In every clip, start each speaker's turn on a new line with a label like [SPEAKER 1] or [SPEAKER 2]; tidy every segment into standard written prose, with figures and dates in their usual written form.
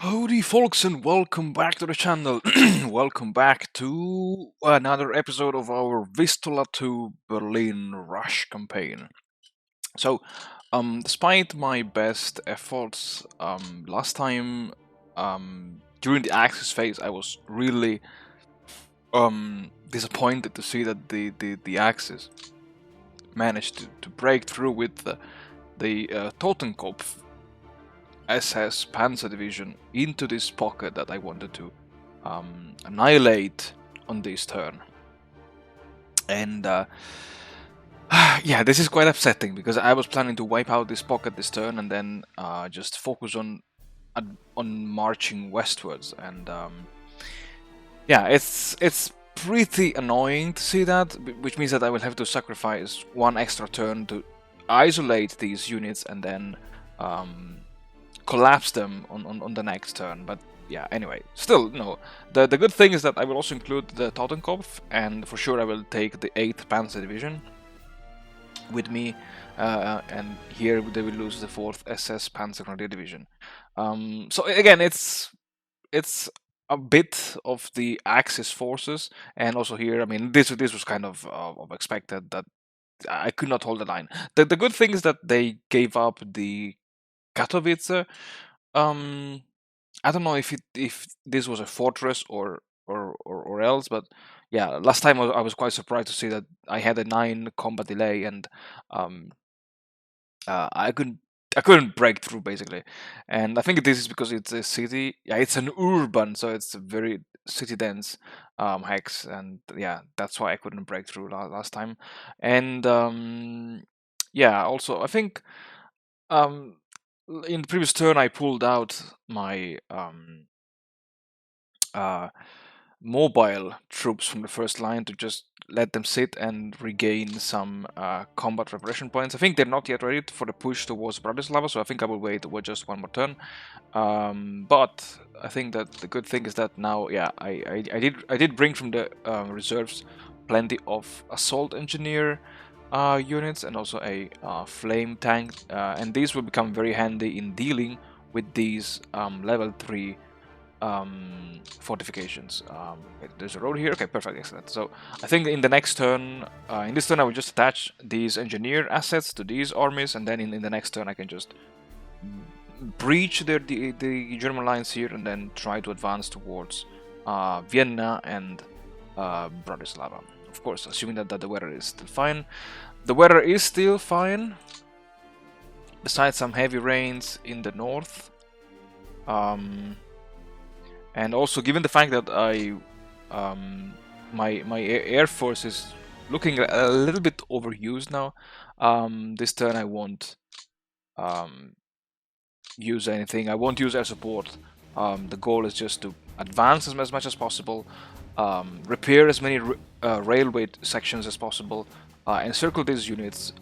[SPEAKER 1] Howdy folks and welcome back to the channel. Welcome back to another episode of our Vistula to Berlin Rush campaign. So, despite my best efforts, last time, during the Axis phase, I was really disappointed to see that the Axis managed to break through with the Totenkopf SS Panzer Division into this pocket that I wanted to annihilate on this turn. And yeah, this is quite upsetting because I was planning to wipe out this pocket this turn and then just focus on marching westwards. And yeah, it's pretty annoying to see that, which means that I will have to sacrifice one extra turn to isolate these units and then collapse them on the next turn. But yeah, anyway, still, no. The good thing is that I will also include the Totenkopf, and for sure I will take the 8th Panzer Division with me, and here they will lose the 4th SS Panzer Grenadier Division. So again, it's a bit of the Axis forces, and also here, I mean, this was kind of expected that I could not hold the line. The good thing is that they gave up the Katowice. I don't know if this was a fortress or else, but yeah, last time I was quite surprised to see that I had a 9 combat delay and I couldn't break through basically, and I think this is because it's a city. Yeah, it's an urban, so it's a very city dense hex, and yeah, that's why I couldn't break through last time. And yeah, also I think in the previous turn I pulled out my mobile troops from the first line to just let them sit and regain some combat preparation points. I think they're not yet ready for the push towards Bratislava, so I think I will wait just one more turn. But I think that the good thing is that now, yeah, I did bring from the reserves plenty of assault engineer units and also a flame tank, and these will become very handy in dealing with these level 3 fortifications. There's a road here. Okay, perfect, excellent. So I think in the next turn, in this turn, I will just attach these engineer assets to these armies, and then in the next turn, I can just breach the German lines here, and then try to advance towards Vienna and Bratislava. Of course, assuming that the weather is still fine. The weather is still fine, besides some heavy rains in the north. And also, given the fact that my air force is looking a little bit overused now, this turn I won't use anything. I won't use air support. The goal is just to advance as much as possible, repair as many railway sections as possible, encircle these units,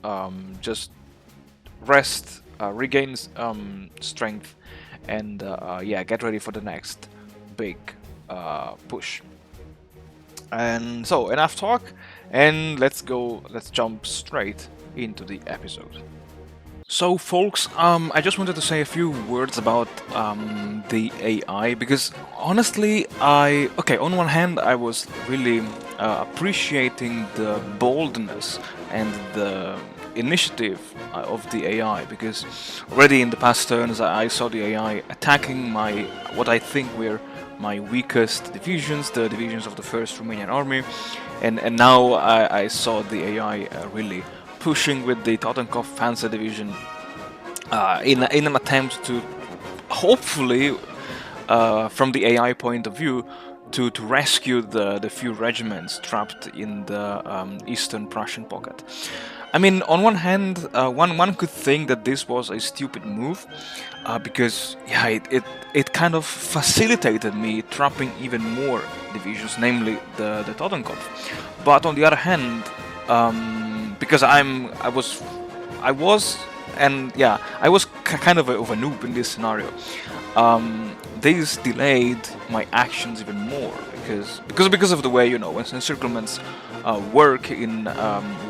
[SPEAKER 1] just rest, regain strength, and yeah, get ready for the next big push. And so, enough talk, and let's jump straight into the episode. So folks, I just wanted to say a few words about the AI, because honestly, on one hand, I was really appreciating the boldness and the initiative of the AI, because already in the past turns I saw the AI attacking what I think were my weakest divisions, the divisions of the 1st Romanian Army, and now I saw the AI really pushing with the Totenkopf Panzer Division in an attempt to hopefully, from the AI point of view, to rescue the few regiments trapped in the Eastern Prussian pocket. I mean, on one hand, one could think that this was a stupid move, because yeah, it kind of facilitated me trapping even more divisions, namely the Totenkopf. But on the other hand, because I was kind of a noob in this scenario. This delayed my actions even more because of the way, when encirclements work in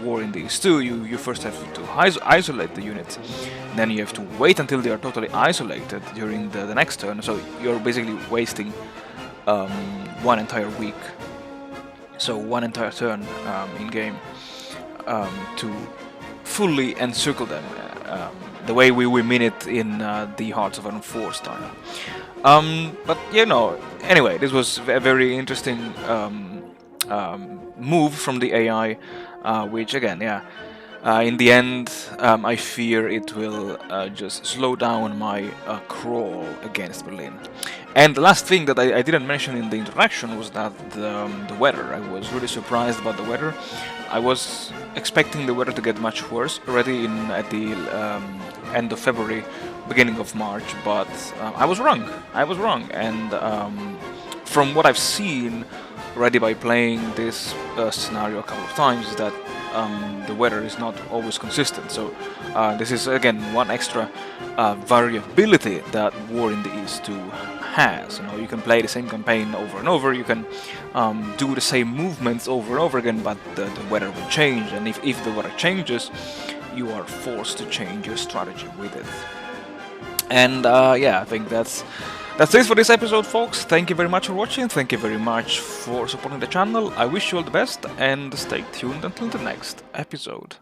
[SPEAKER 1] War in the East 2. You first have to isolate the units, then you have to wait until they are totally isolated during the next turn. So you're basically wasting one entire week, so one entire turn in game to fully encircle them, the way we mean it in the Hearts of Iron 4 style. But anyway, this was a very interesting move from the AI, which again, in the end, I fear it will just slow down my crawl against Berlin. And the last thing that I didn't mention in the introduction was that the weather. I was really surprised about the weather. I was expecting the weather to get much worse already at the end of February, beginning of March, but I was wrong. And from what I've seen already by playing this scenario a couple of times, is that the weather is not always consistent. So this is again one extra variability that War in the East 2 has. You can play the same campaign over and over, you can do the same movements over and over again, but the weather will change, and if the weather changes, you are forced to change your strategy with it. And I think that's it for this episode, folks. Thank you very much for watching, thank you very much for supporting the channel. I wish you all the best, and stay tuned until the next episode.